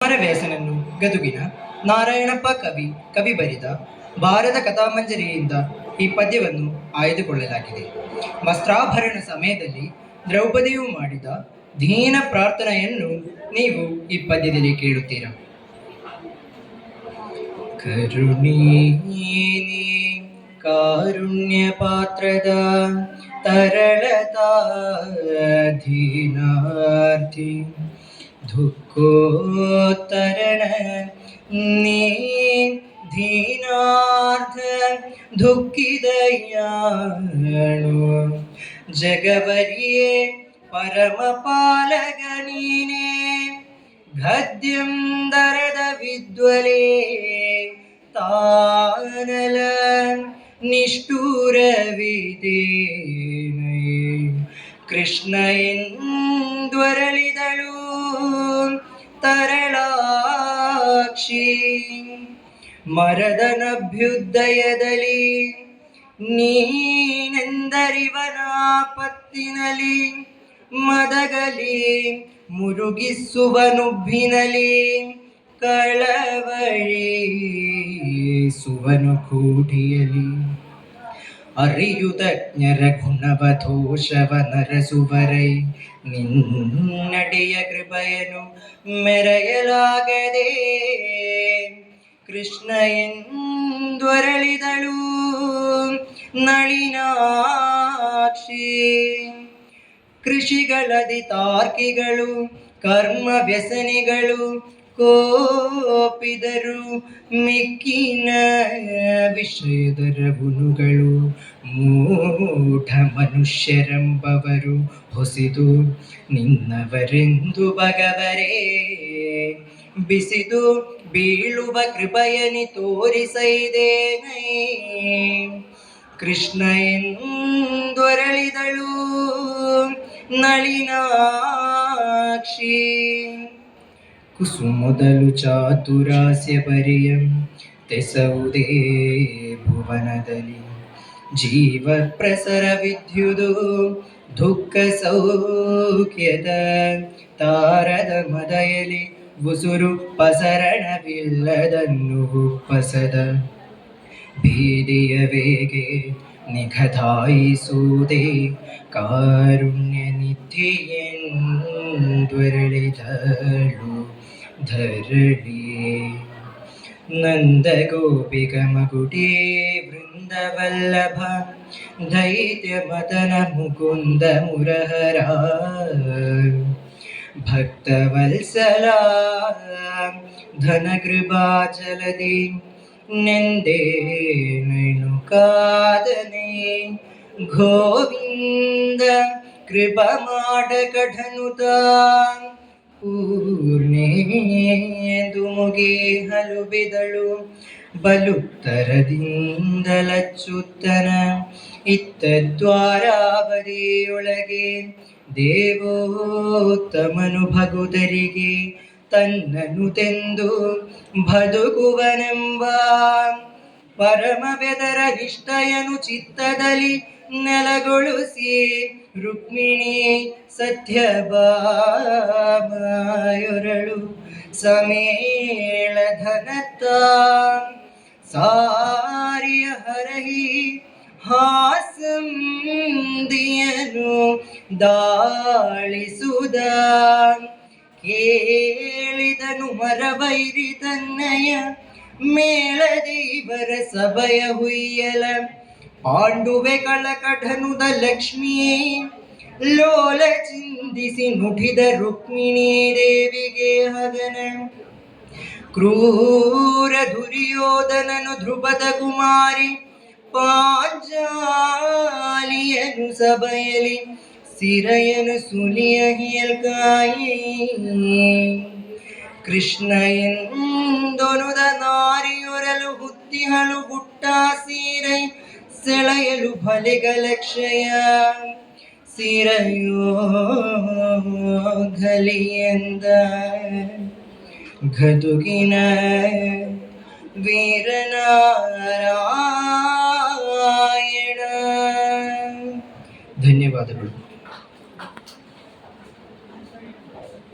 ವ್ಯಾಸನನ್ನು ಗದುಗಿನ ನಾರಾಯಣಪ್ಪ ಕವಿ ಬರೆದ ಭಾರತ ಕಥಾಮಂಜರಿಯಿಂದ ಈ ಪದ್ಯವನ್ನು ಆಯ್ದುಕೊಳ್ಳಲಾಗಿದೆ. ವಸ್ತ್ರಾಭರಣ ಸಮಯದಲ್ಲಿ ದ್ರೌಪದಿಯು ಮಾಡಿದ ದೀನ ಪ್ರಾರ್ಥನೆಯನ್ನು ನೀವು ಈ ಪದ್ಯದಲ್ಲಿ ಕೇಳುತ್ತೀರಾ. ಕರುಣೀನಿ ಕಾರುಣ್ಯ ಪಾತ್ರದ ತರಳತಾಧೀನಾರ್ಥಿ ದುಃಖೋತ್ತರಣ ನೀ ದೀನಾರ್ಥ ದುಃಖಿದಯಾಣು ಜಗವರಿಯೇ ಪರಮ ಪಾಲಕ ನೀನೇ ಗದ್ಯಂ ದರದ ವಿದ್ವಲೇ ತಾನಲ ನಿಷ್ಠೂರವಿದೇನೈ ಕೃಷ್ಣ ಎಂದ್ವರಳಿದಳು ತರಳಾಕ್ಷಿ ಮರದನಭ್ಯುದಯದಲ್ಲಿ ನೀನೆಂದರಿವನಾಪತ್ತಿನಲಿ ಮದಗಲಿ ಮುರುಗಿಸುವನುಬ್ಬಿನಲಿ ಕಳವಳಿ ಸುವನು ಕೂಟಿಯಲಿ ಅರಿಯುತಜ್ಞರ ಗುಣವ ದೋಷವ ನರಸುವರೈ ನಿನ್ನಡೆಯ ಕೃಪೆಯನ್ನು ಮೆರೆಯಲಾಗದೆ ಕೃಷ್ಣ ಎಂದ್ವರಳಿದಳು ನಳಿನಾಕ್ಷಿ ಕೃಷಿಗಳದಿ ತಾರ್ಕಿಗಳು ಕರ್ಮ ವ್ಯಸನಿಗಳು ಕೋಪಿದರು ಮಿಕ್ಕಿನ ವಿಷಯದರ ಹುನುಗಳು ಮೂಢ ಮನುಷ್ಯರೆಂಬವರು ಹೊಸಿದು ನಿನ್ನವರೆಂದು ಬಗವರೇ ಬಿಸಿದು ಬೀಳುವ ಕೃಪೆಯನಿ ತೋರಿಸೈದೇನೈ ಕೃಷ್ಣ ಎಂದೊರಳಿದಳು ನಳಿನಾಕ್ಷಿ ಕುಸುಮೊದಲು ಚಾತುರಾಸ್ಯ ಪರಿಯಂ ತೆಸವುದೇ ಭುವನದಲ್ಲಿ ಜೀವ ಪ್ರಸರ ವಿದ್ಯುದು ದುಃಖ ಸೌಖ್ಯದ ತಾರದ ಮದಯಲಿ ಉಸುರು ಪಸರಣವಿಲ್ಲದನ್ನು ಉಪ್ಪಸದ ಭೀದಿಯ ವೇಗೆ ನಿಘತಾಯಿಸುವುದೇ ಕಾರುಣ್ಯ ನಿಧಿಯೆಂದೊರಳಿದಳು ಧರಣಿಯೇ ನಂದ ಗೋಪಿಕ ಮಗುಟೇ ವೃಂದವಲ್ಲಭ ದೈತ್ಯ ಮದನ ಮುಕುಂದ ಮುರಹರ ಭಕ್ತವತ್ಸಲ ಧನಕೃಪಾಚಲದಿ ನೆಂದೇನನು ಕಾದನೆ ಗೋವಿಂದ ಕೃಪ ಮಾಡ ಕಢನುತ ಪೂರ್ಣೇಂದು ಮುಗಿ ಹಲುಬಿದಳು ಬಲುತ್ತರದಿಂದಲಚ್ಚುತ್ತನ ಇತ್ತ ದ್ವಾರಾವರಿಯೊಳಗೆ ದೇವೋತ್ತಮನು ಭಗುದರಿಗೆ ತನ್ನನು ತೆಂದು ಬದುಕುವನೆಂಬ ಪರಮ ಬೆದರ ನಿಷ್ಠಯನು ಚಿತ್ತದಲ್ಲಿ ನೆಲಗೊಳಿಸಿ ರುಕ್ಮಿಣಿ ಸತ್ಯಭಾಮಯೊರಳು ಸಮೇಳಧನತ್ತ ಸಾರಿಯ ಹರಹಿ ಹಾಸಂದಿಯನು ದಾಳಿಸುದ ಕೇಳಿದನು ಮರವೈರಿ ತನ್ನಯ ಮೇಳದೀವರ ಸಭಯ ಹುಯ್ಯಲ ಪಾಂಡುವೆ ಕಳಕಢನುದ ಲಕ್ಷ್ಮೀ ಲೋಲ ಚಿಂದಿಸಿ ನುಡಿದ ರುಕ್ಮಿಣೀ ದೇವಿಗೆ ಹಗನ ಕ್ರೂರ ದುರ್ಯೋಧನನು ಧ್ರುಪದ ಕುಮಾರಿ ಪಾಂಚಾಲಿಯನು ಸಭೆಯಲಿ ಸಿರಯನು ಸುಲಿಯ ಹಿಯಲ್ಕಾಯಿ ಕೃಷ್ಣ ಎಂದೊನುದ ನಾರಿಯೊರಲು ಹುತ್ತಿಹಳು ಹುಟ್ಟ ಸೀರೈ ಸೆಳೆಯಲು ಬಲೆಗಲಕ್ಷಯ ಸಿರಯೋ ಘಲಿಯಂದ ಗದುಗಿನ ವೀರನಾರಾಯಣ. ಧನ್ಯವಾದಗಳು.